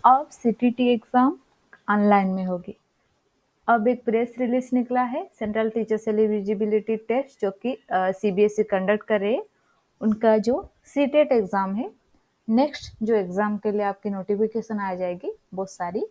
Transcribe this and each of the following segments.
अब CTT exam online में होगी। अब एक प्रेस रिलीज़ निकला है सेंट्रल टीचर्स एलिजिबिलिटी टेस्ट जो कि सीबीएसई कंडक्ट कर रही है। उनका जो सीटेट एग्ज़ाम है, नेक्स्ट जो एग्ज़ाम के लिए आपकी नोटिफ़िकेशन आ जाएगी, वो सारी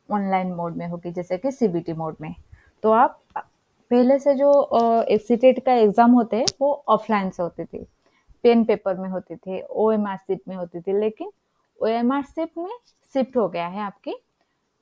ऑनलाइन मोड में होगी, जैसे कि सीबीटी मोड में। तो आप पहले से जो सीटेट का एग्ज़ाम होते हैं, वो ऑफलाइन से होते थे, पेन पेपर में होते थे, ओएमआर शीट में होती थी, लेकिन ओएमआर शीट में शिफ्ट हो गया है आपकी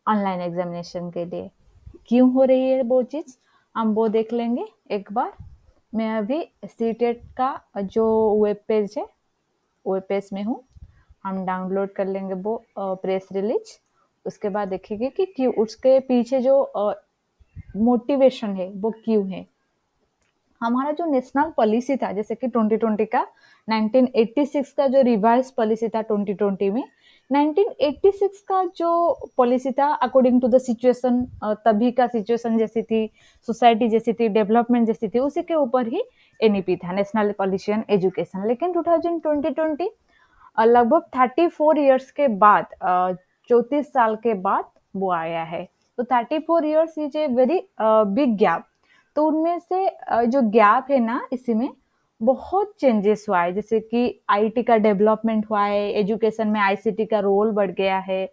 ऑनलाइन एग्जामिनेशन के लिए। क्यों हो रही है वो चीज़, हम वो देख लेंगे एक बार। मैं अभी सीटेट का जो वेब पेज है, वेब पेज में हूँ। हम डाउनलोड कर लेंगे वो प्रेस रिलीज। उसके बाद देखेंगे कि क्यों, उसके पीछे जो मोटिवेशन है वो क्यों है। हमारा जो नेशनल पॉलिसी था, जैसे कि 2020 का 1986 का जो रिवाइज पॉलिसी था 2020 में, 1986 का जो पॉलिसी था अकॉर्डिंग टू द सिचुएशन, तभी का सिचुएशन जैसी थी, सोसाइटी जैसी थी, डेवलपमेंट जैसी थी, उसी के ऊपर ही एनईपी था, नेशनल पॉलिसी ऑन एजुकेशन। लेकिन 2020 लगभग 34 इयर्स के बाद, 34 साल के बाद वो आया है। तो 34 years is a very big gap. तो उनमें से जो गैप है ना, इसी में बहुत चेंजेस हुआ है, जैसे कि आईटी का डेवलपमेंट हुआ है, एजुकेशन में आईसीटी का रोल बढ़ गया है,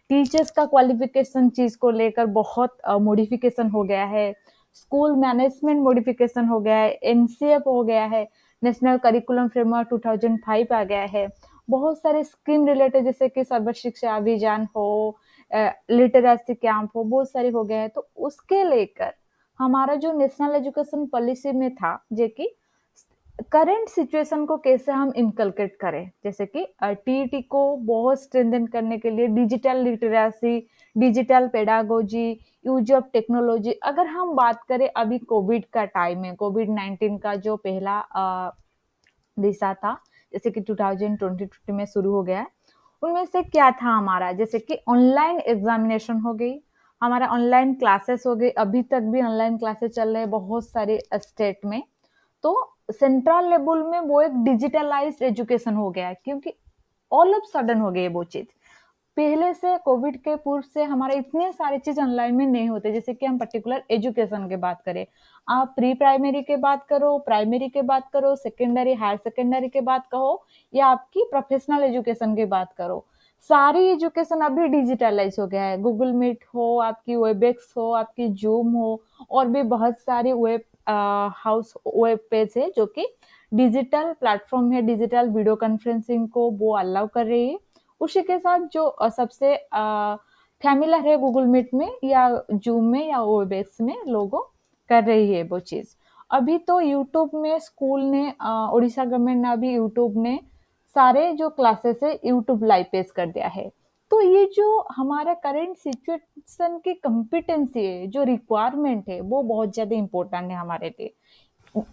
टीचर्स का क्वालिफिकेशन चीज को लेकर बहुत मॉडिफिकेशन हो गया है, स्कूल मैनेजमेंट मॉडिफिकेशन हो गया है, एनसीएफ हो गया है, नेशनल करिकुलम फ्रेमवर्क 2005 आ गया है, बहुत सारे स्कीम रिलेटेड जैसे कि सर्व शिक्षा अभियान हो, लिटरेसी कैंप हो, बहुत सारे हो गए हैं। तो उसके लेकर हमारा जो नेशनल एजुकेशन पॉलिसी में था, जो कि करंट सिचुएशन को कैसे हम इनकलकेट करें, जैसे कि टीईटी को बहुत स्ट्रेंथन करने के लिए digital literacy, digital pedagogy, use of technology. अगर हम बात करें अभी कोविड का टाइम है, कोविड-19 का जो पहला दिशा था, जैसे कि 2020 में शुरू हो गया है, उनमें से क्या था हमारा, जैसे कि ऑनलाइन एग्जामिनेशन हो गई, हमारा ऑनलाइन क्लासेस हो गई, अभी तक भी ऑनलाइन क्लासेस चल रहे हैं बहुत सारे स्टेट में। तो सेंट्रल लेवल में वो एक डिजिटलाइज्ड एजुकेशन हो गया है, क्योंकि ऑल ऑफ सडन हो गई है वो चीज। पहले से कोविड के पूर्व से हमारे इतने सारे चीज ऑनलाइन में नहीं होते, जैसे कि हम पर्टिकुलर एजुकेशन की बात करें, आप प्री प्राइमरी के बात करो, प्राइमरी के बात करो, सेकेंडरी हायर सेकेंडरी के बात कहो, या आपकी प्रोफेशनल एजुकेशन की बात करो, सारी एजुकेशन अभी डिजिटलाइज हो गया है। गूगल मीट हो, आपकी वेबएक्स हो, आपकी जूम हो, और भी बहुत सारी वेब हाउस वेब पेज है जो कि डिजिटल प्लेटफॉर्म है, डिजिटल वीडियो कॉन्फ्रेंसिंग को वो अलाउ कर रही है। उसी के साथ जो सबसे फैमिलर है गूगल मीट में या जूम में या ओएबएक्स में लोगों कर रही है वो चीज। अभी तो यूट्यूब में स्कूल ने उड़ीसा गवर्नमेंट ने अभी यूट्यूब ने सारे जो क्लासेस है यूट्यूब लाइव पेज कर दिया है। तो ये जो हमारा करंट सिचुएशन की कम्पिटेंसी है, जो रिक्वायरमेंट है, वो बहुत ज्यादा इम्पोर्टेंट है हमारे लिए।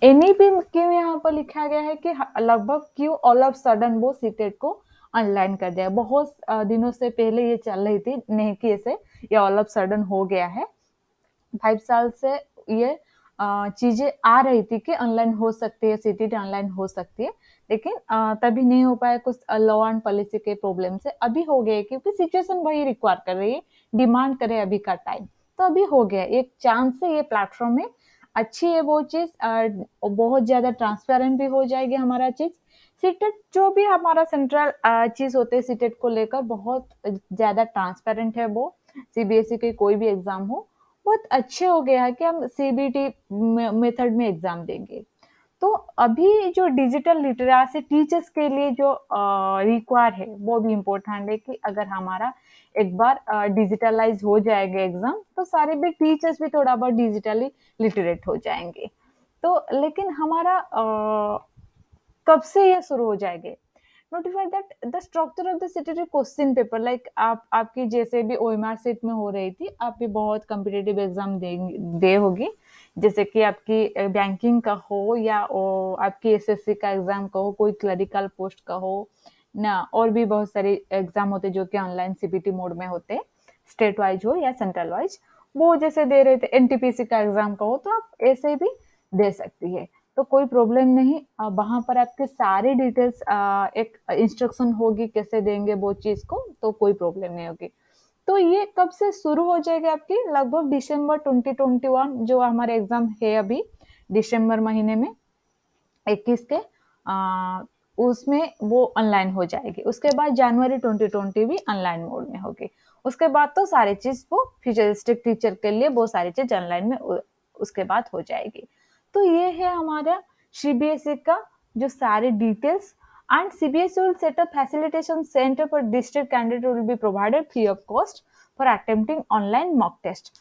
एनईपी क्यों यहाँ पर लिखा गया है कि लगभग क्यों ऑल ऑफ सडन वो सीटेट को ऑनलाइन कर दिया। बहुत दिनों से पहले ये चल रही थी, नहीं कि ऐसे ये ऑल ऑफ सडन हो गया है। 5 साल से ये चीजें आ रही थी कि ऑनलाइन हो सकती है, सीटेट ऑनलाइन हो सकती है, लेकिन तभी नहीं हो पाया, कुछ लॉ एंड पॉलिसी के प्रॉब्लम से। अभी हो गए क्योंकि सिचुएशन वही रिक्वायर कर रही है, डिमांड करे अभी का टाइम। तो अभी हो गया, एक चांस से ये प्लेटफॉर्म है, अच्छी है वो चीज, बहुत ज्यादा ट्रांसपेरेंट भी हो जाएगी हमारा चीज। सीटेट जो भी हमारा सेंट्रल चीज होते हैं सीटेट को लेकर, बहुत ज्यादा ट्रांसपेरेंट है वो। सीबीएसई के कोई भी एग्जाम हो, बहुत अच्छे हो गया है कि हम सीबीटी मेथड में एग्जाम देंगे। तो अभी जो डिजिटल लिटरेसी टीचर्स के लिए जो रिक्वायर है, वो भी इम्पोर्टेंट है कि अगर हमारा एक बार डिजिटलाइज हो जाएगा एग्जाम, तो सारे भी टीचर्स भी थोड़ा बहुत डिजिटली लिटरेट हो जाएंगे। तो लेकिन हमारा कब से ये शुरू हो जाएंगे, notify that the structure of the city question paper, like आप आपकी जैसे भी ओएमआर सेट में हो रही थी, आप भी बहुत कम्पिटेटिव एग्जाम दे होगी, जैसे कि आपकी बैंकिंग का हो या आपकी एसएससी का एग्जाम का हो, कोई क्लरिकल पोस्ट का हो ना, और भी बहुत सारे एग्जाम होते जो कि ऑनलाइन सीपीटी मोड में होते, स्टेट वाइज हो या सेंट्रल वाइज। वो जैसे दे रहे थे एनटीपीसी का एग्जाम का हो, तो आप ऐसे भी दे सकती है। तो कोई प्रॉब्लम नहीं। वहाँ पर आपके सारी डिटेल्स एक इंस्ट्रक्शन होगी कैसे देंगे वो चीज़ को, तो कोई प्रॉब्लम नहीं होगी। तो ये कब से शुरू हो जाएगी आपकी? लगभग दिसंबर 2021 जो हमारे एग्ज़ाम है अभी, दिसंबर महीने में 21 के उसमें वो ऑनलाइन हो जाएगी। उसके बाद जनवरी 2020 भी ऑनलाइन मोड में होगी। उसके बाद तो सारी चीज़ वो फ्यूचरिस्टिक टीचर के लिए वो सारी चीज़ ऑनलाइन में उसके बाद हो जाएगी। तो ये है हमारा सीबीएसई का जो सारे details. And CBSE will set up facilitation centre for district candidate will be provided free of cost for attempting online mock test.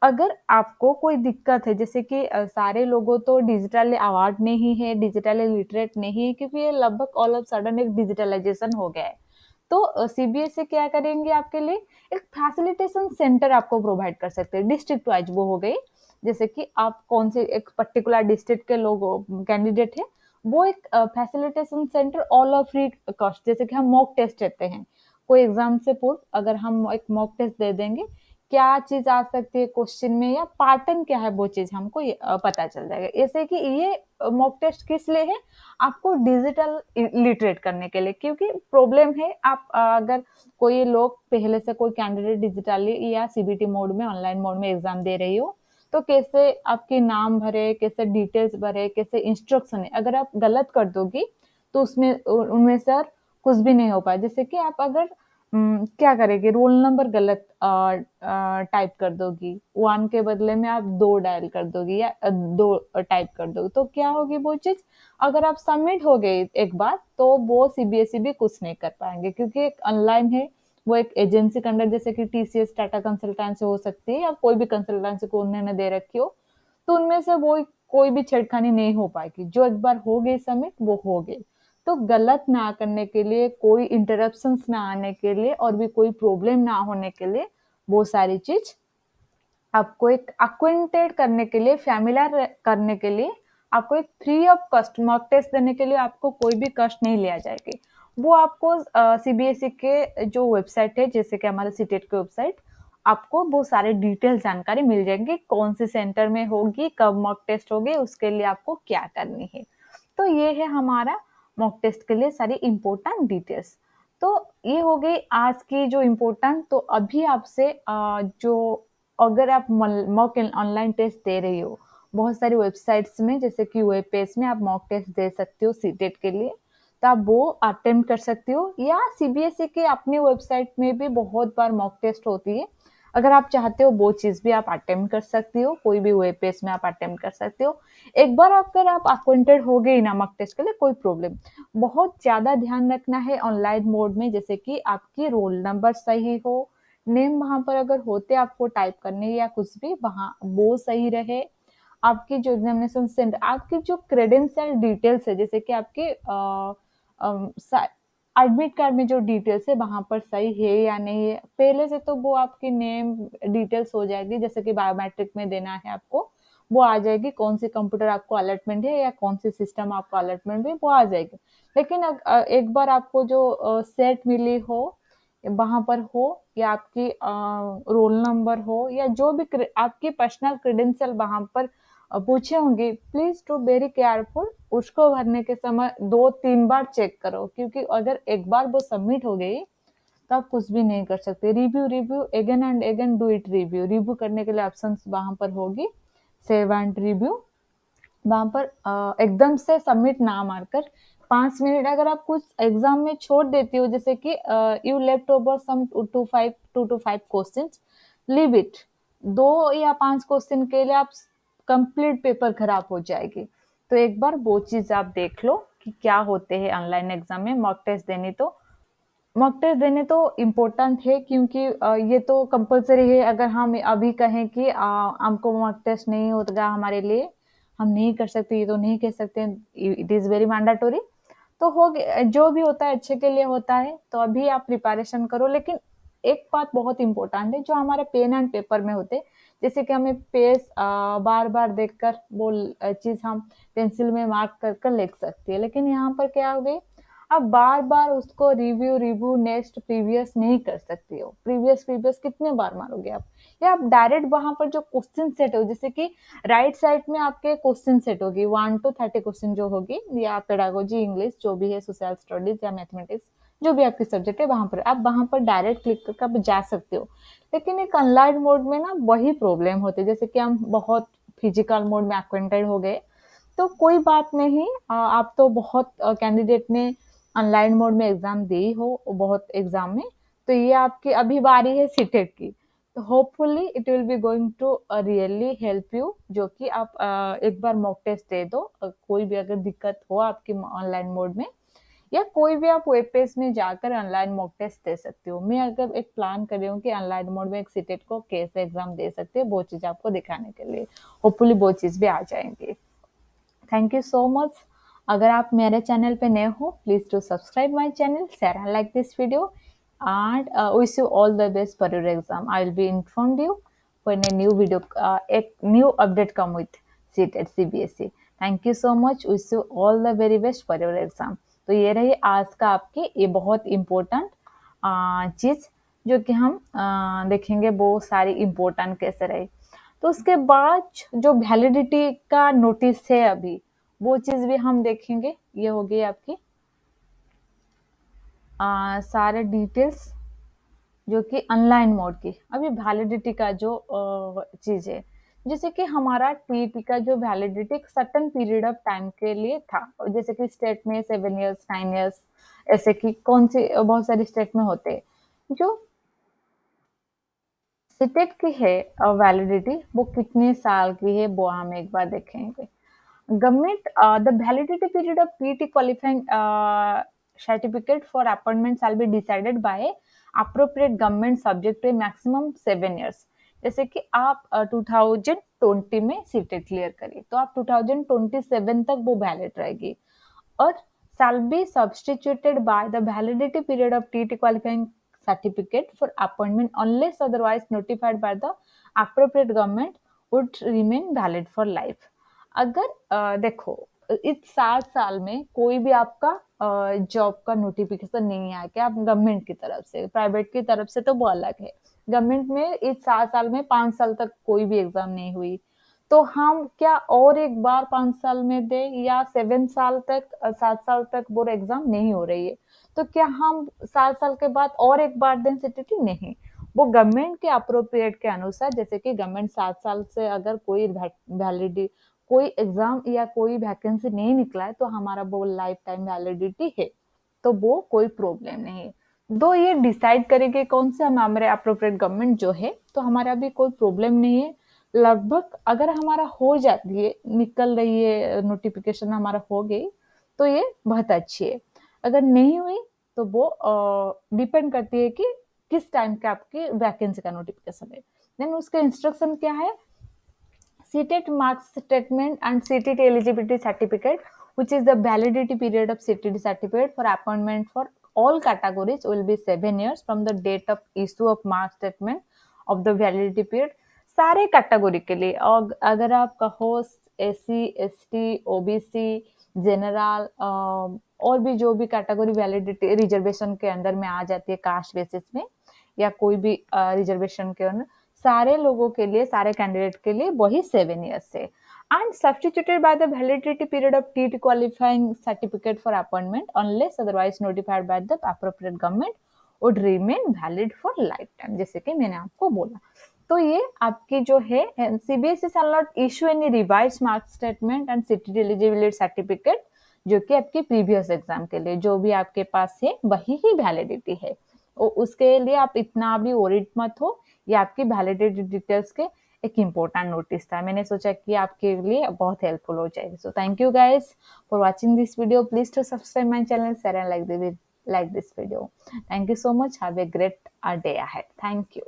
अगर आपको कोई दिक्कत है, जैसे कि सारे लोगों तो डिजिटली अवार्ड नहीं है, डिजिटली लिटरेट नहीं है, क्योंकि ये लगभग ऑल ऑफ सडन एक डिजिटलाइजेशन हो गया है। तो सीबीएसई क्या करेंगे आपके लिए? एक फैसिलिटेशन सेंटर आपको प्रोवाइड कर सकते हैं, डिस्ट्रिक्ट वाइज वो हो गई। जैसे कि आप कौन से एक पर्टिकुलर डिस्ट्रिक्ट के लोग कैंडिडेट है, वो एक facilitation centre all of free cost, जैसे कि हम मॉक टेस्ट देते हैं कोई एग्जाम से पूर्व, अगर हम एक मॉक टेस्ट दे देंगे क्या चीज आ सकती है क्वेश्चन में या पैटर्न क्या है, वो चीज हमको पता चल जाएगा। ऐसे कि ये मॉक टेस्ट किस लिए है? आपको डिजिटल लिटरेट करने के लिए, क्योंकि प्रॉब्लम है आप अगर कोई लोग पहले से कोई कैंडिडेट डिजिटली या सीबीटी मोड में ऑनलाइन मोड में एग्जाम दे रही हो, तो कैसे आपके नाम भरे, कैसे डिटेल्स भरे, कैसे इंस्ट्रक्शन है, अगर आप गलत कर दोगी तो उसमें उनमें सर कुछ भी नहीं हो पाए। जैसे कि आप अगर क्या करेगी, रोल नंबर गलत टाइप कर दोगी, 1 के बदले में आप 2 डायल कर दोगी या 2 टाइप कर दोगी, तो क्या होगी वो चीज? अगर आप सबमिट हो गई एक बार तो वो सीबीएसई भी कुछ नहीं कर पाएंगे, क्योंकि एक ऑनलाइन है, वो एक एजेंसी के अंडर, जैसे कि टीसीएस टाटा कंसल्टेंसी हो सकती है या कोई भी कंसल्टेंसी को उन्होंने दे रखी हो, तो उनमें से वो कोई भी छेड़खानी नहीं हो पाएगी। जो एक बार हो गई सबमिट वो हो गई। तो गलत ना करने के लिए, कोई इंटरप्शंस ना आने के लिए और भी कोई प्रॉब्लम ना होने के लिए, वो सारी चीज आपको एक अक्वेंटेड करने के लिए, फैमिलियर करने के लिए, आपको एक free of cost mock test देने के लिए आपको कोई भी कॉस्ट नहीं लिया जाएगी। वो आपको सीबीएसई के जो वेबसाइट है, जैसे कि हमारे सीटेट की वेबसाइट, आपको वो सारे डिटेल जानकारी मिल जाएंगे, कौन से सेंटर में होगी, कब मॉक टेस्ट होगी, उसके लिए आपको क्या करनी है। तो ये है हमारा मॉक टेस्ट के लिए सारी इंपॉर्टेंट डिटेल्स। तो ये हो गई आज की जो इम्पोर्टेंट। तो अभी आपसे जो अगर आप मॉक ऑनलाइन टेस्ट दे रही हो बहुत सारी वेबसाइट्स में, जैसे कि वेब पेज में आप मॉक टेस्ट दे सकती हो सीटेट के लिए, तो आप वो अटेम्प्ट कर सकती हो, या सीबीएसई के अपनी वेबसाइट में भी बहुत बार मॉक टेस्ट होती है। अगर आप चाहते हो वो चीज भी आप अटेम्प्ट कर सकती हो, कोई भी वेब पेज में आप अटेम्प्ट कर सकते हो। एक बार अगर आप अक्वेंटेड हो गए ना मॉक टेस्ट के लिए, कोई प्रॉब्लम। बहुत ज्यादा ध्यान रखना है ऑनलाइन मोड में, जैसे कि आपकी रोल नंबर सही हो, नेम वहां पर अगर होते आपको टाइप करने या कुछ भी वहां वो सही रहे, आपकी जो एग्जामिनेशन सेंटर, आपकी जो क्रेडेंशियल डिटेल्स है, जैसे कि आपके एडमिट कार्ड में जो डिटेल्स है वहां पर सही है या नहीं है, पहले से तो वो आपकी नेम डिटेल्स हो जाएगी, जैसे कि बायोमेट्रिक में देना है आपको, वो आ जाएगी, कौन सी कंप्यूटर आपको अलॉटमेंट है या कौन सी सिस्टम आपको अलॉटमेंट है वो आ जाएगी। लेकिन एक बार आपको जो सेट मिली हो वहां पर हो, या आपकी रोल नंबर हो, या जो भी आपकी पर्सनल क्रेडेंशियल वहां पर पूछे होंगे, प्लीज टू वेरी केयरफुल, उसको भरने के समय 2-3 बार चेक करो, क्योंकि अगर एक बार वो सबमिट हो गई तो आप कुछ भी नहीं कर सकते। Review review again and again do it, review review करने के लिए ऑप्शन वहां पर होगी, सेव एंड रिव्यू। वहां पर एकदम से सबमिट ना मारकर 5 मिनट अगर आप कुछ एग्जाम में छोड़ देती हो, जैसे कि you left over some 2 to 5 questions, leave it. 2 या 5 क्वेश्चन के लिए आप कंप्लीट पेपर खराब हो जाएगी। तो एक बार वो चीज आप देख लो कि क्या होते हैं ऑनलाइन एग्जाम में मॉक टेस्ट देनी। तो मॉक टेस्ट देने तो इम्पोर्टेंट है, क्योंकि ये तो कंपलसरी है। अगर हम अभी कहें कि हमको मॉक टेस्ट नहीं होगा हमारे लिए, हम नहीं कर सकते, ये तो नहीं कह सकते, इट इज वेरी मैंडेटोरी। तो हो गया, जो भी होता है अच्छे के लिए होता है, तो अभी आप प्रिपरेशन करो। लेकिन एक बात बहुत इंपॉर्टेंट है, जो हमारे पेन एंड पेपर में होते, जैसे कि हमें पेज बार बार देखकर वो चीज हम पेंसिल में मार्क कर कर लिख सकती है, लेकिन यहाँ पर क्या हो गई, आप बार बार उसको रिव्यू नेक्स्ट प्रीवियस नहीं कर सकते हो। प्रीवियस प्रीवियस कितने बार मारोगे आप? या आप डायरेक्ट वहां पर जो क्वेश्चन सेट हो, जैसे कि राइट साइड में आपके क्वेश्चन सेट होगी 1 to 30 क्वेश्चन जो होगी, या पेडागोजी, इंग्लिश जो भी है, सोशल स्टडीज या मैथमेटिक्स, जो भी आपकी सब्जेक्ट है, वहां पर आप डायरेक्ट क्लिक करके आप जा सकते हो। लेकिन एक अनलाइन मोड में ना वही प्रॉब्लम होती है, जैसे कि हम बहुत फिजिकल मोड में एक्वेंटेड हो गए तो कोई बात नहीं। आप तो बहुत कैंडिडेट ने ऑनलाइन मोड में एग्जाम दी हो बहुत एग्जाम में, तो ये आपकी अभी बारी है सीटेट की। तो hopefully it will be going to really help you, जो कि आप एक बार मॉक टेस्ट दे दो। कोई भी अगर दिक्कत हो आपकी ऑनलाइन मोड में, या कोई भी आप वेब पेज में जाकर ऑनलाइन मॉक टेस्ट दे सकते हो। मैं अगर एक प्लान कर रही हूँ कि ऑनलाइन मोड में एक सीटेट को कैसे एग्जाम दे सकते हैं, वो चीज आपको दिखाने के लिए। होपफुली वो चीज भी आ जाएंगी। Thank you so much. अगर आप मेरे चैनल पे नए हो, please to subscribe my channel, share and like this video, and wish you all the best for your exam. I will be informed you when a new video, एक new update come with CTET CBSE। Thank you so much, wish you all the very best for your exam. तो ये रही आज का आपकी ये बहुत important चीज, जो कि हम देखेंगे वो सारी इम्पोर्टेंट कैसे रही। तो उसके बाद जो वैलिडिटी का नोटिस है अभी, वो चीज भी हम देखेंगे। ये हो गई आपकी सारे डिटेल्स जो कि ऑनलाइन मोड की। अभी वैलिडिटी का जो चीज है, जैसे कि हमारा टीईटी का जो validity certain period of time के लिए था, जैसे कि स्टेट में 7 years 9 years, ऐसे कि कौन से बहुत सारे स्टेट में होते हैं। जो सीटेट की है वैलिडिटी, वो कितने साल की है वो हम एक बार देखेंगे। Government, the validity period of PET qualifying certificate for appointment shall be decided by appropriate government subject to a maximum 7 years। जैसे कि आप 2020 में सीटेट क्लियर करी, तो आप 2027 तक वो वैलिड रहेगी। और shall be substituted by the validity period of TT qualifying certificate for appointment unless otherwise notified by the appropriate government would remain valid for life। अगर देखो इस 7 साल में कोई भी आपका जॉब का नोटिफिकेशन नहीं आया कि आप गवर्नमेंट की तरफ से, प्राइवेट की तरफ से तो वो अलग है। गवर्नमेंट में इस 7 साल में 5 साल तक कोई भी एग्जाम नहीं हुई, तो हम क्या और एक बार 5 साल में दे, या 7 साल तक 7 साल तक बोर्ड एग्जाम नहीं हो रही है, तो क्या हम 7 साल के बाद और एक बार दें सीटीटी? नहीं। वो गवर्नमेंट के अप्रोप्रिएट के अनुसार, जैसे कि गवर्नमेंट 7 साल से अगर कोई वैलिडिटी, कोई एग्जाम या कोई वैकेंसी नहीं निकला है, तो हमारा वो लाइफ टाइम वैलिडिटी है, तो वो कोई प्रॉब्लम नहीं है। दो ये डिसाइड करेंगे कौन से हम हमारे अप्रोप्रिएट गवर्नमेंट जो है, तो हमारा भी कोई प्रॉब्लम नहीं है। लगभग अगर हमारा हो जाती है, निकल रही है नोटिफिकेशन हमारा हो गई, तो ये बहुत अच्छी है। अगर नहीं हुई तो वो डिपेंड करती है कि किस टाइम का आपकी वैकेंसी का नोटिफिकेशन है। देन उसका इंस्ट्रक्शन क्या है? CTET marks statement and CTET eligibility certificate, which is the validity period of CTET certificate for appointment for all categories, will be 7 years from the date of issue of mark statement of the validity period। सारे category के लिए, और अगर आप कहो SC ST OBC general, और भी जो भी कैटेगरी वैलिडिटी रिजर्वेशन के अंदर में आ जाती है, कास्ट बेसिस में या कोई भी रिजर्वेशन के अंदर, सारे लोगों के लिए, सारे कैंडिडेट के लिए वही 7 years है। And substituted by the validity period of TT qualifying certificate for appointment unless otherwise notified by the appropriate government would remain valid for life time, जैसे कि मैंने आपको बोला। तो ये आपकी जो है, CBSE shall not issue any revise mark statement and city eligibility certificate, जो कि आपके प्रीवियस एग्जाम के लिए जो भी आपके पास है वही ही वैलिडिटी है। उसके लिए आप इतना भी वरीड मत हो। ये आपकी वैलिडिटी डिटेल्स के एक इम्पोर्टेंट नोटिस था, मैंने सोचा कि आपके लिए बहुत हेल्पफुल हो जाएगी। So thank you guys for watching this video. Please to subscribe my channel, share and like this video. Thank you so much. Have a great day ahead. Thank you.